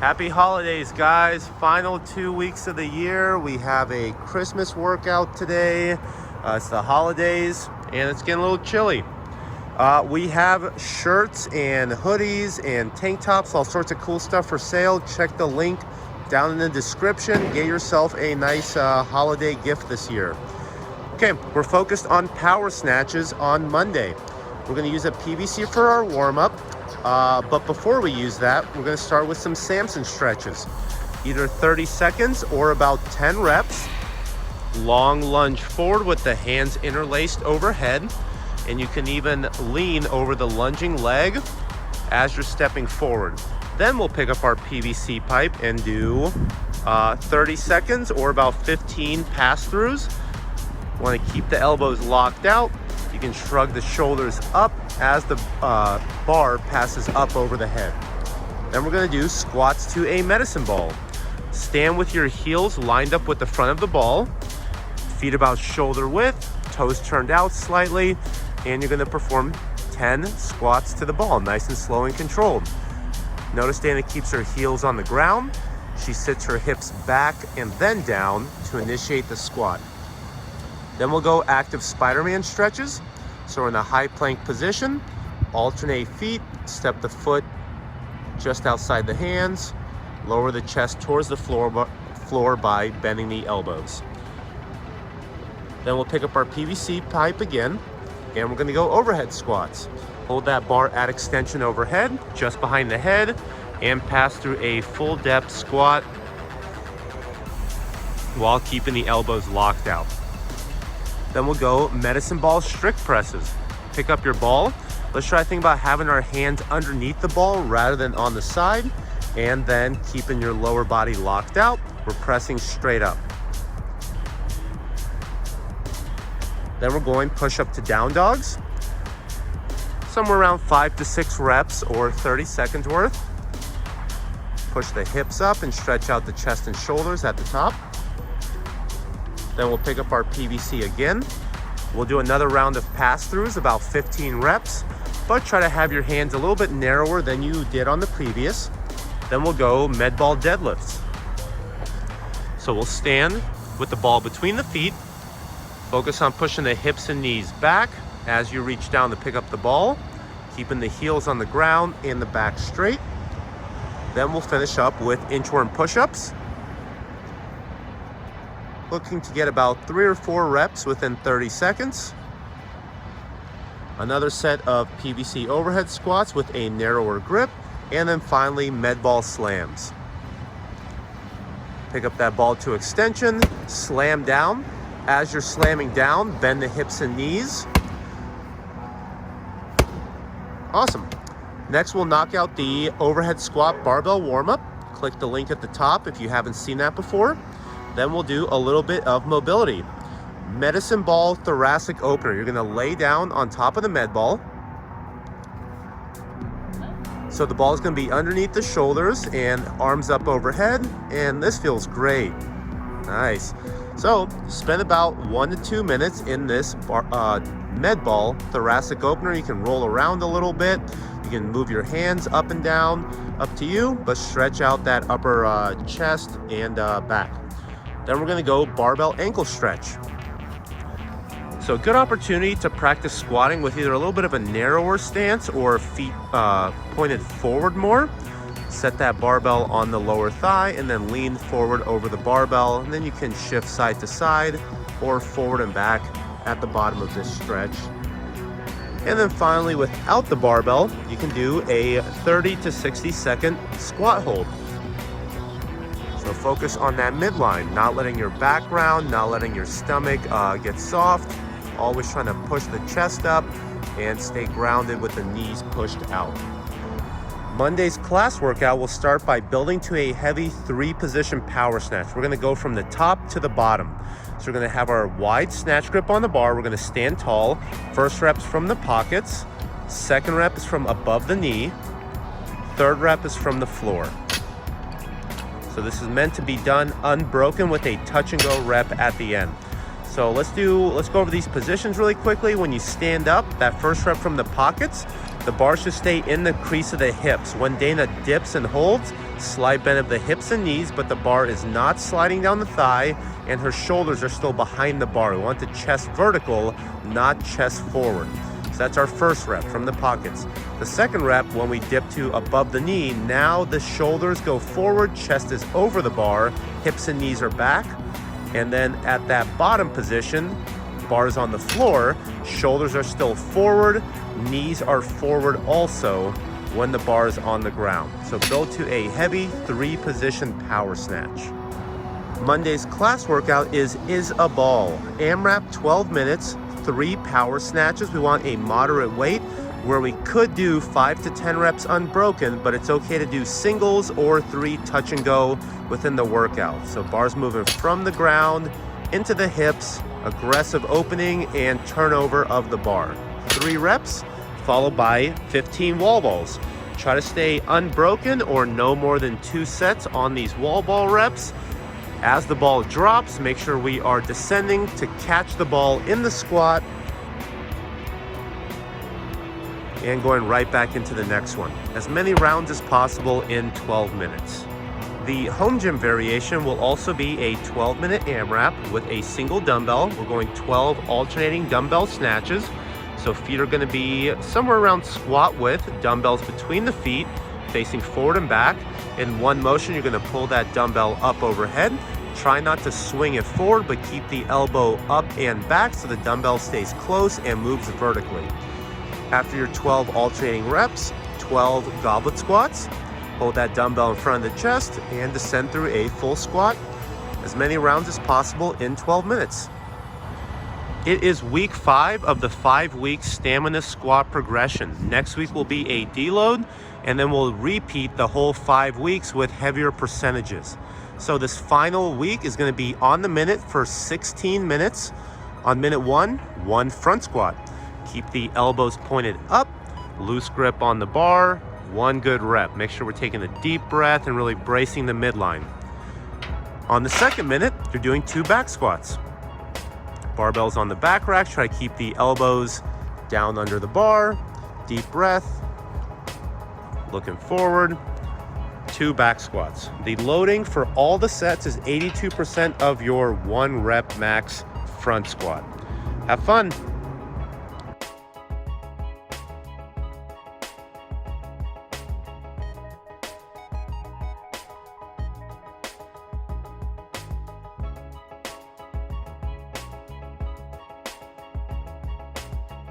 Happy holidays, guys. Final 2 weeks of the year. We have a Christmas workout today. It's the holidays and it's getting a little chilly. We have shirts and hoodies and tank tops, all sorts of cool stuff for sale. Check the link down in the description. Get yourself a nice holiday gift this year. Okay, we're focused on power snatches on Monday. We're going to use a PVC for our warm-up. But before we use that, we're going to start with some Samson stretches. Either 30 seconds or about 10 reps. Long lunge forward with the hands interlaced overhead. And you can even lean over the lunging leg as you're stepping forward. Then we'll pick up our PVC pipe and do 30 seconds or about 15 pass throughs. Want to keep the elbows locked out. You can shrug the shoulders up as the bar passes up over the head. Then we're going to do squats to a medicine ball. Stand with your heels lined up with the front of the ball, feet about shoulder width, toes turned out slightly, and you're going to perform 10 squats to the ball, nice and slow and controlled. Notice Dana keeps her heels on the ground. She sits her hips back and then down to initiate the squat. Then we'll go active Spiderman stretches. So we're in a high plank position, alternate feet, step the foot just outside the hands, lower the chest towards the floor by bending the elbows. Then we'll pick up our PVC pipe again, and we're gonna go overhead squats. Hold that bar at extension overhead, just behind the head, and pass through a full depth squat while keeping the elbows locked out. Then we'll go medicine ball strict presses. Pick up your ball. Let's try to think about having our hands underneath the ball rather than on the side, and then keeping your lower body locked out. We're pressing straight up. Then we're going push up to down dogs. Somewhere around 5 to 6 reps or 30 seconds worth. Push the hips up and stretch out the chest and shoulders at the top. Then we'll pick up our PVC again. We'll do another round of pass throughs, about 15 reps, but try to have your hands a little bit narrower than you did on the previous. Then we'll go med ball deadlifts. So we'll stand with the ball between the feet, focus on pushing the hips and knees back as you reach down to pick up the ball, keeping the heels on the ground and the back straight. Then we'll finish up with inchworm push-ups. Looking to get about 3 or 4 reps within 30 seconds. Another set of PVC overhead squats with a narrower grip, and then finally med ball slams. Pick up that ball to extension, slam down. As you're slamming down, bend the hips and knees. Awesome. Next, we'll knock out the overhead squat barbell warm-up. Click the link at the top if you haven't seen that before. Then we'll do a little bit of mobility. Medicine ball thoracic opener. You're gonna lay down on top of the med ball. So the ball is gonna be underneath the shoulders and arms up overhead, and this feels great. Nice. So spend about 1 to 2 minutes in this med ball thoracic opener. You can roll around a little bit. You can move your hands up and down, up to you, but stretch out that upper chest and back. Then we're gonna go barbell ankle stretch. So good opportunity to practice squatting with either a little bit of a narrower stance or feet pointed forward more. Set that barbell on the lower thigh and then lean forward over the barbell. And then you can shift side to side or forward and back at the bottom of this stretch. And then finally, without the barbell, you can do a 30 to 60 second squat hold. So focus on that midline, not letting your back round, not letting your stomach get soft. Always trying to push the chest up and stay grounded with the knees pushed out. Monday's class workout will start by building to a heavy 3-position power snatch. We're gonna go from the top to the bottom. So we're gonna have our wide snatch grip on the bar. We're gonna stand tall. First rep's from the pockets. Second rep is from above the knee. Third rep is from the floor. So this is meant to be done unbroken with a touch and go rep at the end. So let's go over these positions really quickly. When you stand up, that first rep from the pockets, the bar should stay in the crease of the hips. When Dana dips and holds, slight bend of the hips and knees, but the bar is not sliding down the thigh and her shoulders are still behind the bar. We want the chest vertical, not chest forward. So that's our first rep from the pockets. The second rep, when we dip to above the knee, now the shoulders go forward, chest is over the bar, hips and knees are back. And then at that bottom position, bar is on the floor, shoulders are still forward, knees are forward also when the bar is on the ground. So go to a heavy 3-position power snatch. Monday's class workout is a ball. AMRAP 12 minutes, 3 power snatches. We want a moderate weight where we could do 5 to 10 reps unbroken, but it's okay to do singles or 3 touch and go within the workout. So bars moving from the ground into the hips, aggressive opening and turnover of the bar. 3 reps followed by 15 wall balls. Try to stay unbroken or no more than 2 sets on these wall ball reps. As the ball drops, make sure we are descending to catch the ball in the squat and going right back into the next one. As many rounds as possible in 12 minutes. The home gym variation will also be a 12-minute AMRAP with a single dumbbell. We're going 12 alternating dumbbell snatches. So feet are gonna be somewhere around squat width, dumbbells between the feet, facing forward and back. In one motion, you're gonna pull that dumbbell up overhead. Try not to swing it forward, but keep the elbow up and back so the dumbbell stays close and moves vertically. After your 12 alternating reps, 12 goblet squats. Hold that dumbbell in front of the chest and descend through a full squat. As many rounds as possible in 12 minutes. It is week 5 of the 5-week stamina squat progression. Next week will be a deload, and then we'll repeat the whole 5 weeks with heavier percentages. So this final week is gonna be on the minute for 16 minutes. On minute 1, 1 front squat. Keep the elbows pointed up, loose grip on the bar, 1 good rep. Make sure we're taking a deep breath and really bracing the midline. On the second minute, you're doing 2 back squats. Barbells on the back rack, try to keep the elbows down under the bar, deep breath, looking forward, 2 back squats. The loading for all the sets is 82% of your 1 rep max front squat. Have fun.